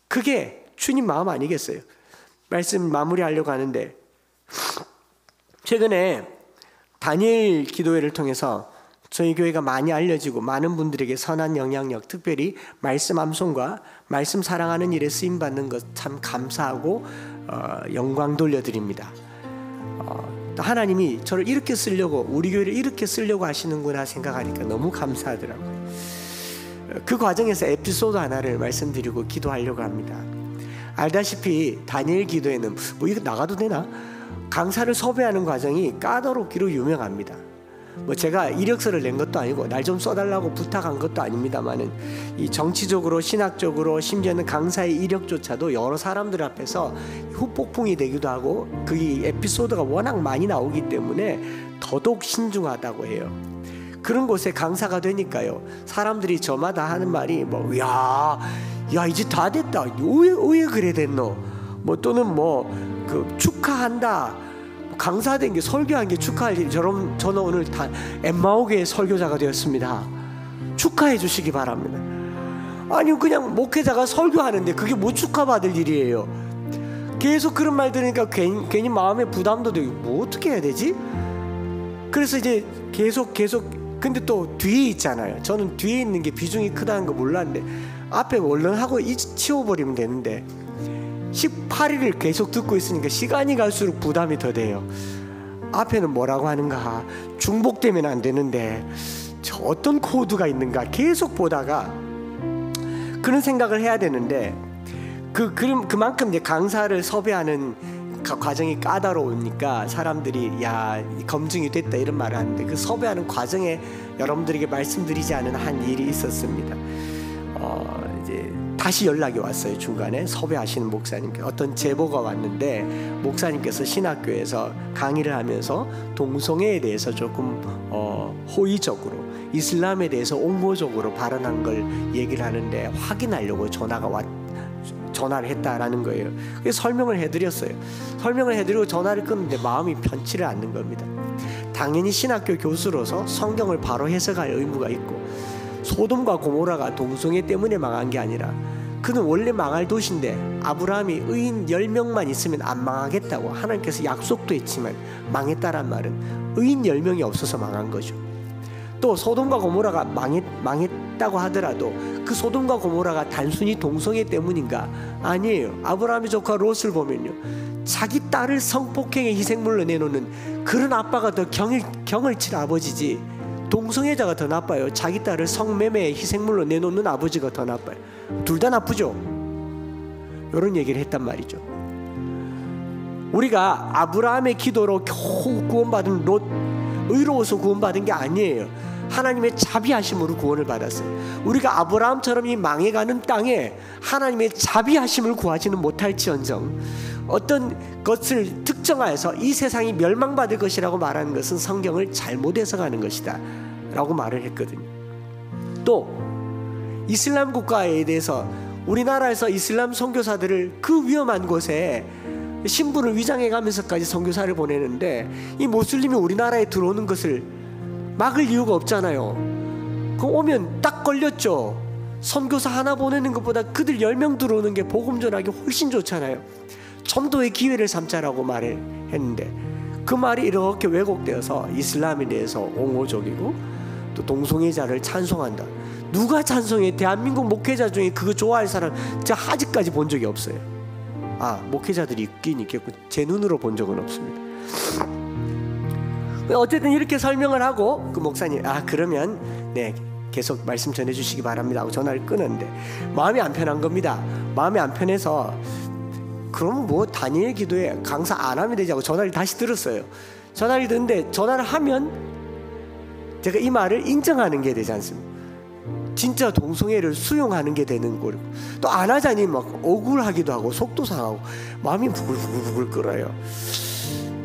그게 주님 마음 아니겠어요? 말씀 마무리하려고 하는데, 최근에 다니엘 기도회를 통해서 저희 교회가 많이 알려지고 많은 분들에게 선한 영향력, 특별히 말씀 암송과 말씀 사랑하는 일에 쓰임받는 것 참 감사하고 영광 돌려드립니다. 하나님이 저를 이렇게 쓰려고, 우리 교회를 이렇게 쓰려고 하시는구나 생각하니까 너무 감사하더라고요. 그 과정에서 에피소드 하나를 말씀드리고 기도하려고 합니다. 알다시피 다니엘 기도에는 이거 나가도 되나? 강사를 섭외하는 과정이 까다롭기로 유명합니다. 제가 이력서를 낸 것도 아니고 날 좀 써달라고 부탁한 것도 아닙니다만은, 이 정치적으로, 신학적으로, 심지어는 강사의 이력조차도 여러 사람들 앞에서 후폭풍이 되기도 하고, 그 에피소드가 워낙 많이 나오기 때문에 더더욱 신중하다고 해요. 그런 곳에 강사가 되니까요, 사람들이 저마다 하는 말이 야 이제 다 됐다, 왜 그래 됐노? 또는 축하한다, 강사된 게, 설교한 게 축하할 일이, 저는 오늘 다 엠마오교회 설교자가 되었습니다, 축하해 주시기 바랍니다. 아니, 그냥 목회자가 설교하는데 그게 뭐 축하받을 일이에요. 계속 그런 말 들으니까 괜히 마음에 부담도 되고, 어떻게 해야 되지? 그래서 이제 계속 근데 또 뒤에 있잖아요. 저는 뒤에 있는 게 비중이 크다는 거 몰랐는데, 앞에 얼른 하고 치워버리면 되는데 18일을 계속 듣고 있으니까 시간이 갈수록 부담이 더 돼요. 앞에는 뭐라고 하는가, 중복되면 안 되는데 저 어떤 코드가 있는가 계속 보다가 그런 생각을 해야 되는데, 그만큼 이제 강사를 섭외하는 과정이 까다로우니까 사람들이 검증이 됐다 이런 말을 하는데, 그 섭외하는 과정에 여러분들에게 말씀드리지 않은 한 일이 있었습니다. 이제 다시 연락이 왔어요. 중간에 섭외하시는 목사님께 어떤 제보가 왔는데, 목사님께서 신학교에서 강의를 하면서 동성애에 대해서 조금 호의적으로, 이슬람에 대해서 옹호적으로 발언한 걸 얘기를 하는데 확인하려고 전화를 했다라는 거예요. 그래서 설명을 해드렸어요. 설명을 해드리고 전화를 끊는데 마음이 편치를 않는 겁니다. 당연히 신학교 교수로서 성경을 바로 해석할 의무가 있고, 소돔과 고모라가 동성애 때문에 망한 게 아니라 그는 원래 망할 도시인데 아브라함이 의인 10명만 있으면 안 망하겠다고 하나님께서 약속도 했지만 망했다란 말은 의인 10명이 없어서 망한 거죠. 또 소돔과 고모라가 망했다고 하더라도 그 소돔과 고모라가 단순히 동성애 때문인가? 아니에요. 아브라함의 조카 롯을 보면요, 자기 딸을 성폭행의 희생물로 내놓는 그런 아빠가 더 경을 칠 아버지지, 동성애자가 더 나빠요. 자기 딸을 성매매의 희생물로 내놓는 아버지가 더 나빠요. 둘 다 나쁘죠. 이런 얘기를 했단 말이죠. 우리가 아브라함의 기도로 겨우 구원받은 롯, 의로워서 구원받은 게 아니에요. 하나님의 자비하심으로 구원을 받았어요. 우리가 아브라함처럼 이 망해가는 땅에 하나님의 자비하심을 구하지는 못할지언정, 어떤 것을 특정하여서 이 세상이 멸망받을 것이라고 말하는 것은 성경을 잘못 해석하는 것이다 라고 말을 했거든요. 또 이슬람 국가에 대해서 우리나라에서 이슬람 선교사들을 그 위험한 곳에 신분을 위장해가면서까지 선교사를 보내는데, 이 모슬림이 우리나라에 들어오는 것을 막을 이유가 없잖아요. 그 오면 딱 걸렸죠. 선교사 하나 보내는 것보다 그들 10명 들어오는 게 복음 전하기 훨씬 좋잖아요. 전도의 기회를 삼자라고 말했는데 그 말이 이렇게 왜곡되어서 이슬람에 대해서 옹호적이고 또 동성애자를 찬송한다. 누가 찬송해? 대한민국 목회자 중에 그거 좋아할 사람 제가 아직까지 본 적이 없어요. 목회자들이 있긴 있겠고 제 눈으로 본 적은 없습니다. 어쨌든 이렇게 설명을 하고 그 목사님 그러면 네 계속 말씀 전해주시기 바랍니다 하고 전화를 끊었는데 마음이 안 편한 겁니다. 마음이 안 편해서 그럼 뭐 다니엘 기도에 강사 안 하면 되지 하고 전화를 다시 들었어요. 전화를 듣는데 전화를 하면 제가 이 말을 인정하는 게 되지 않습니까? 진짜 동성애를 수용하는 게 되는 거고 또 안 하자니 막 억울하기도 하고 속도 상하고 마음이 부글부글 끓어요.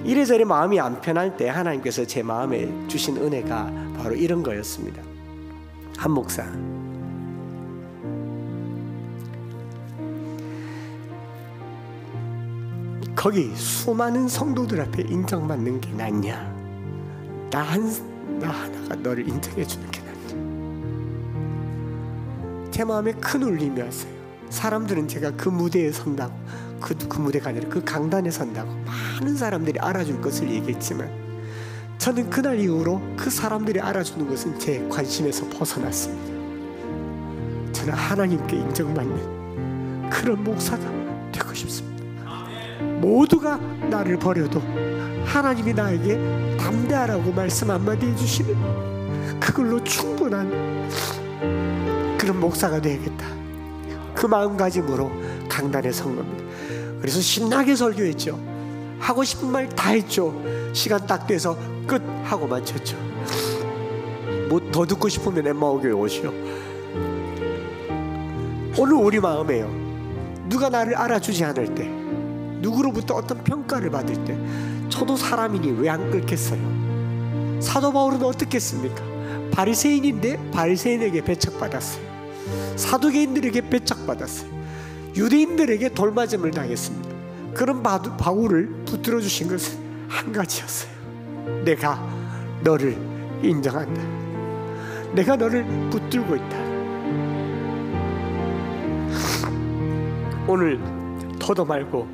이래저래 마음이 안 편할 때 하나님께서 제 마음에 주신 은혜가 바로 이런 거였습니다. 한 목사, 거기 수많은 성도들 앞에 인정받는 게 낫냐, 나 하나가 너를 인정해 주는 게 낫냐. 제 마음에 큰 울림이 왔어요. 사람들은 제가 그 무대에 선다고, 그 무대가 아니라 그 강단에 선다고 많은 사람들이 알아줄 것을 얘기했지만 저는 그날 이후로 그 사람들이 알아주는 것은 제 관심에서 벗어났습니다. 저는 하나님께 인정받는 그런 목사가 되고 싶습니다. 모두가 나를 버려도 하나님이 나에게 담대하라고 말씀 한마디 해주시면 그걸로 충분한 그런 목사가 되겠다. 그 마음가짐으로 강단에 선 겁니다. 그래서 신나게 설교했죠. 하고 싶은 말 다 했죠. 시간 딱 돼서 끝 하고 마쳤죠. 뭐 더 듣고 싶으면 엠마오교회 오시오. 오늘 우리 마음에요. 누가 나를 알아주지 않을 때, 누구로부터 어떤 평가를 받을 때 저도 사람이니 왜 안 끓겠어요? 사도 바울은 어떻겠습니까? 바리새인인데 바리새인에게 배척받았어요. 사두개인들에게 배척받았어요. 유대인들에게 돌맞음을 당했습니다. 그런 바울을 붙들어 주신 것은 한 가지였어요. 내가 너를 인정한다. 내가 너를 붙들고 있다. 오늘 더도 말고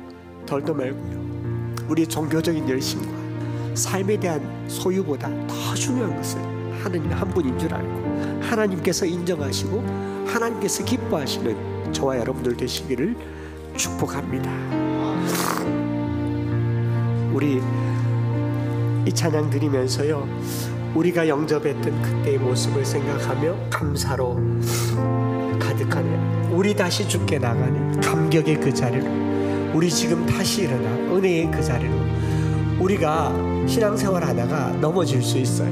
덜도 말고요, 우리의 종교적인 열심과 삶에 대한 소유보다 더 중요한 것은 하나님 한 분인 줄 알고 하나님께서 인정하시고 하나님께서 기뻐하시는 저와 여러분들 되시기를 축복합니다. 우리 이 찬양 드리면서요, 우리가 영접했던 그때의 모습을 생각하며 감사로 가득하네. 우리 다시 죽게 나가는 감격의 그 자리로, 우리 지금 다시 일어나 은혜의 그 자리로, 우리가 신앙생활 하다가 넘어질 수 있어요.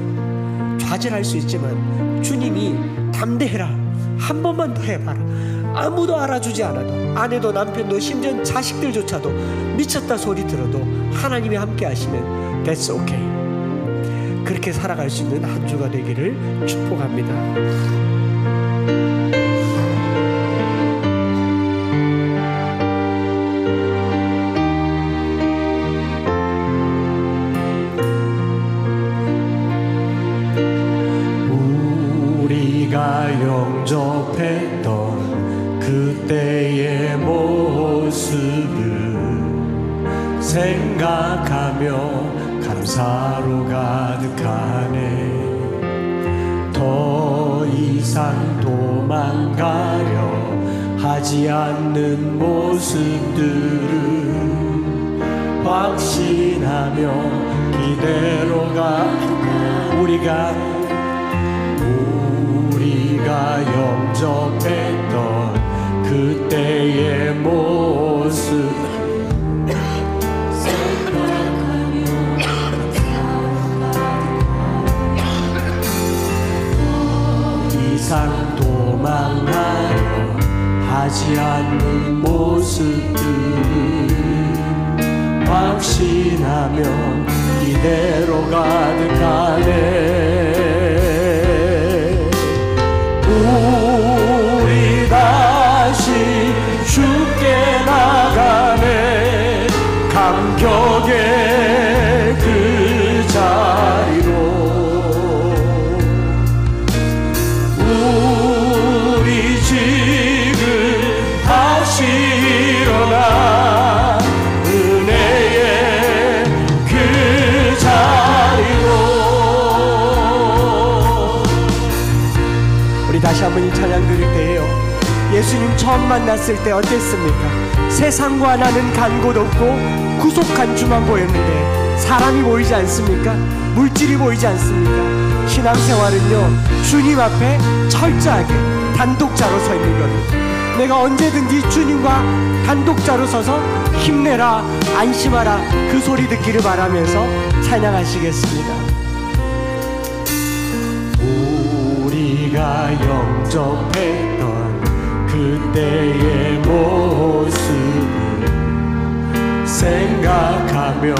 좌절할 수 있지만 주님이 담대해라, 한 번만 더 해봐라. 아무도 알아주지 않아도, 아내도 남편도 심지어 자식들조차도 미쳤다 소리 들어도 하나님이 함께 하시면 That's okay. 그렇게 살아갈 수 있는 한 주가 되기를 축복합니다. 영접했던 그때의 모습을 생각하며 감사로 가득하네. 더 이상 도망가려 하지 않는 모습들을 확신하며 기대로 가득한 우리가 영접했던 그때의 모습 생각하며 더 이상 도망가려 하지 않는 모습들 확신하며 이대로 가득하네. 우리 다시 죽게 나가네. 감격의 그 자리로 주님 처음 만났을 때 어땠습니까? 세상과 나는 간 곳 없고 구속한 주만 보였는데 사람이 보이지 않습니까? 물질이 보이지 않습니까? 신앙생활은요, 주님 앞에 철저하게 단독자로 서 있는 겁니다. 내가 언제든지 주님과 단독자로 서서 힘내라, 안심하라 그 소리 듣기를 바라면서 찬양하시겠습니다. 우리가 영접했던 그때의 모습을 생각하며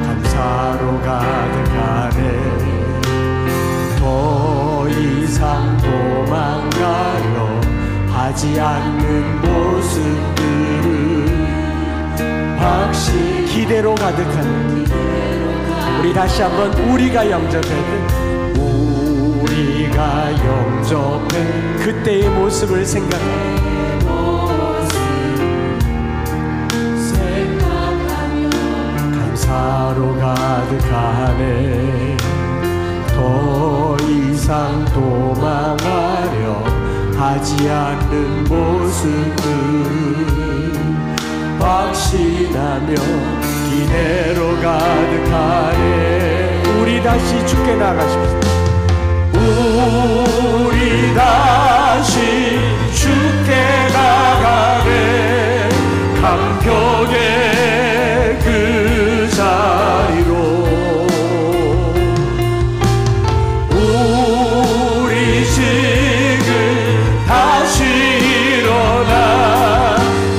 감사로 가득하네. 더 이상 도망가려 하지 않는 모습들을 확실히 기대로 가득한 우리 다시 한번 우리가 영접했던 우리가 영접해 그때의 모습을 생각하며 감사로 가득하네. 더 이상 도망하려 하지 않는 모습을 확신하며 기대로 가득하네. 우리 다시 주께 나가십시오. 우리 다시 주께 나가네. 감격의 그 자리로 우리 지금 다시 일어나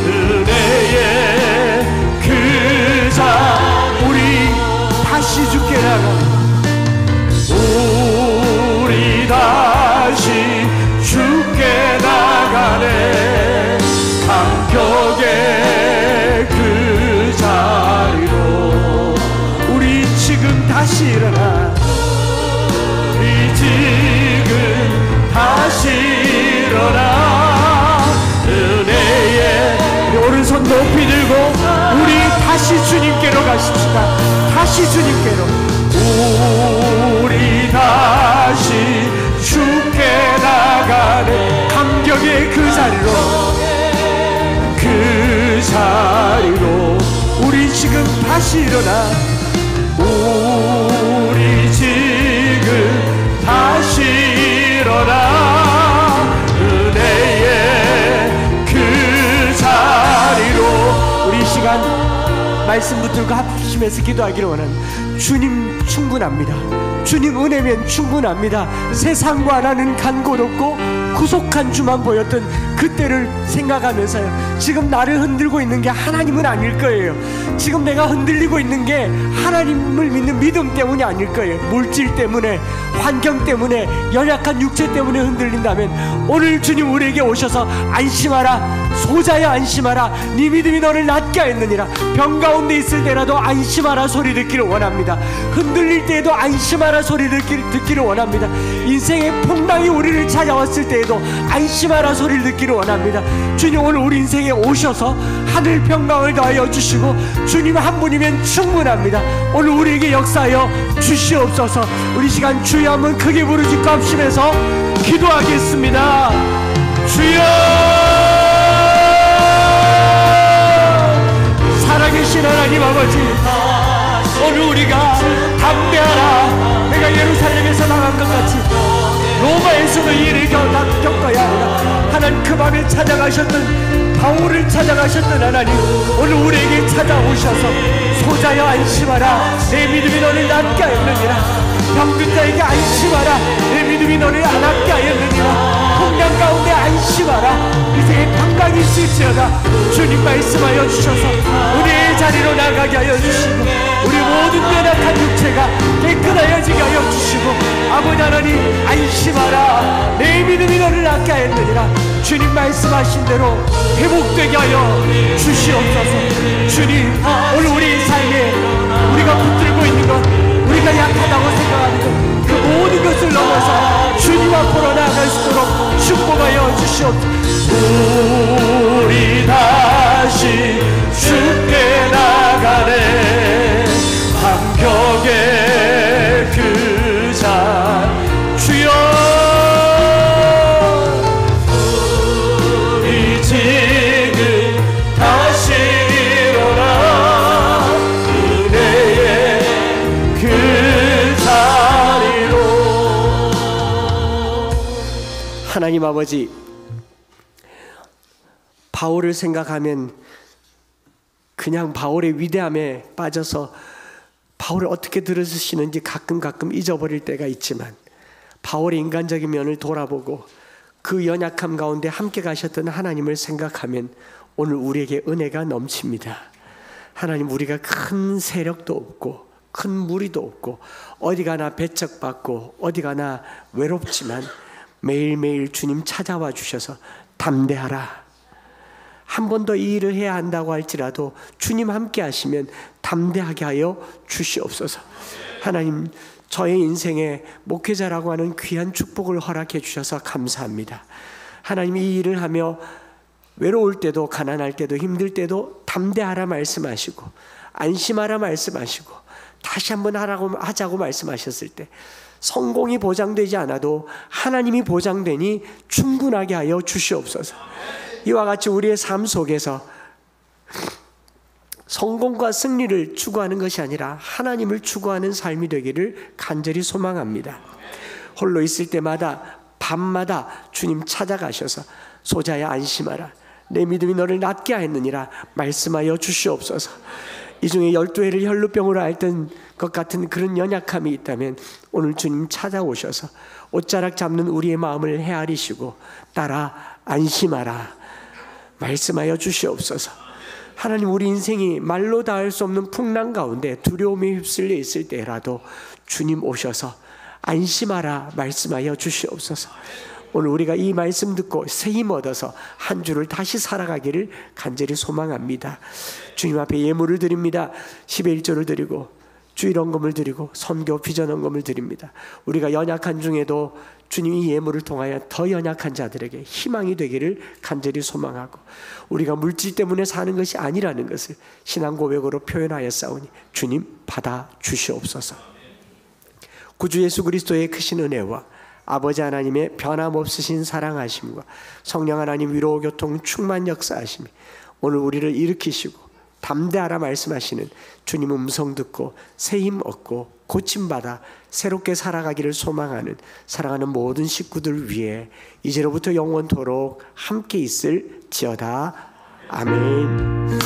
은혜의 그 자리 우리 다시 주께 나가 우리 다시 주께 나가네. 감격의 그 자리로 우리 지금 다시 일어나 우리 지금 다시 일어나 은혜의 우리 오른손 높이 들고 우리 다시 주님께로 가십시다. 다시 주님께로 우리 다시 주께 나가네. 감격의 그 자리로 그 자리로 우리 지금 다시 일어나 우리 지금 다시 일어나 은혜의 그 자리로 우리 시간 말씀 붙들고 합심해서 기도하기를 원하는 주님 충분합니다. 주님 은혜면 충분합니다. 세상과 나는 간 곳 없고 구속한 주만 보였던 그때를 생각하면서요, 지금 나를 흔들고 있는 게 하나님은 아닐 거예요. 지금 내가 흔들리고 있는 게 하나님을 믿는 믿음 때문이 아닐 거예요. 물질 때문에, 환경 때문에, 연약한 육체 때문에 흔들린다면 오늘 주님 우리에게 오셔서 안심하라, 소자여 안심하라, 네 믿음이 너를 낫게 하였느니라. 병 가운데 있을 때라도 안심하라 소리 듣기를 원합니다. 흔들릴 때에도 안심하라 소리 듣기를 원합니다. 인생의 풍랑이 우리를 찾아왔을 때에도 안심하라 소리를 듣기를 원합니다. 주님 오늘 우리 인생에 오셔서 하늘 평강을 더하여 주시고 주님 한 분이면 충분합니다. 오늘 우리에게 역사하여 주시옵소서. 우리 시간 주여 한번 크게 부르짖고 합심해서 기도하겠습니다. 주여, 살아계신 하나님 아버지, 오늘 우리가 담대하라, 내가 예루살렘에서 나간 것 같이 로마에서도 이 일을 겪어야 하리라. 하나님 그 밤에 찾아가셨던 바울을 찾아가셨던 하나님, 오늘 우리에게 찾아오셔서 소자여 안심하라, 내 믿음이 너를 낫게 하였느니라. 병든 자에게 안심하라, 내 믿음이 너를 안 낫게 하였느니라. 풍랑 가운데 안심하라, 이제 평강이 있을지어다. 주님 말씀하여 주셔서 우리의 자리로 나가게 하여 주시고 우리 모든 연약한 육체가 깨끗하여지게 하여 주시고 아버지 하나님 안심하라, 내 믿음이 너를 낫게 하였느니라. 주님 말씀하신 대로 회복되게 하여 주시옵소서. 주님 오늘 우리 삶에 우리가 붙들고 있는 것, 우리가 약하다고 생각하는 것, 그 모든 것을 넘어서 주님 앞으로 나아갈 수 있도록 축복하여 주시옵소서. 우리 다시 주께 나가네. 감격의 그 자 주여, 우리 하나님 아버지, 바울을 생각하면 그냥 바울의 위대함에 빠져서 바울을 어떻게 들으시는지 가끔 잊어버릴 때가 있지만, 바울의 인간적인 면을 돌아보고 그 연약함 가운데 함께 가셨던 하나님을 생각하면 오늘 우리에게 은혜가 넘칩니다. 하나님, 우리가 큰 세력도 없고 큰 무리도 없고 어디 가나 배척받고 어디 가나 외롭지만 매일매일 주님 찾아와 주셔서 담대하라, 한 번 더 이 일을 해야 한다고 할지라도 주님 함께 하시면 담대하게 하여 주시옵소서. 하나님, 저의 인생에 목회자라고 하는 귀한 축복을 허락해 주셔서 감사합니다. 하나님, 이 일을 하며 외로울 때도 가난할 때도 힘들 때도 담대하라 말씀하시고 안심하라 말씀하시고 다시 한번 하자고 말씀하셨을 때 성공이 보장되지 않아도 하나님이 보장되니 충분하게 하여 주시옵소서. 이와 같이 우리의 삶 속에서 성공과 승리를 추구하는 것이 아니라 하나님을 추구하는 삶이 되기를 간절히 소망합니다. 홀로 있을 때마다 밤마다 주님 찾아가셔서 소자야 안심하라, 내 믿음이 너를 낫게 하였느니라 말씀하여 주시옵소서. 이 중에 12해를 혈루병으로 앓던 것 같은 그런 연약함이 있다면 오늘 주님 찾아오셔서 옷자락 잡는 우리의 마음을 헤아리시고 따라 안심하라 말씀하여 주시옵소서. 하나님, 우리 인생이 말로 닿을 수 없는 풍랑 가운데 두려움에 휩쓸려 있을 때라도 주님 오셔서 안심하라 말씀하여 주시옵소서. 오늘 우리가 이 말씀 듣고 새 힘 얻어서 한 주를 다시 살아가기를 간절히 소망합니다. 주님 앞에 예물을 드립니다. 11조를 드리고 주일헌금을 드리고 선교 비전헌금을 드립니다. 우리가 연약한 중에도 주님 이 예물을 통하여 더 연약한 자들에게 희망이 되기를 간절히 소망하고, 우리가 물질 때문에 사는 것이 아니라는 것을 신앙 고백으로 표현하여 싸우니 주님 받아 주시옵소서. 구주 예수 그리스도의 크신 은혜와 아버지 하나님의 변함없으신 사랑하심과 성령 하나님 위로 교통 충만 역사하심이 오늘 우리를 일으키시고 담대하라 말씀하시는 주님 음성 듣고 새 힘 얻고 고침받아 새롭게 살아가기를 소망하는 사랑하는 모든 식구들 위해 이제로부터 영원토록 함께 있을지어다. 아멘.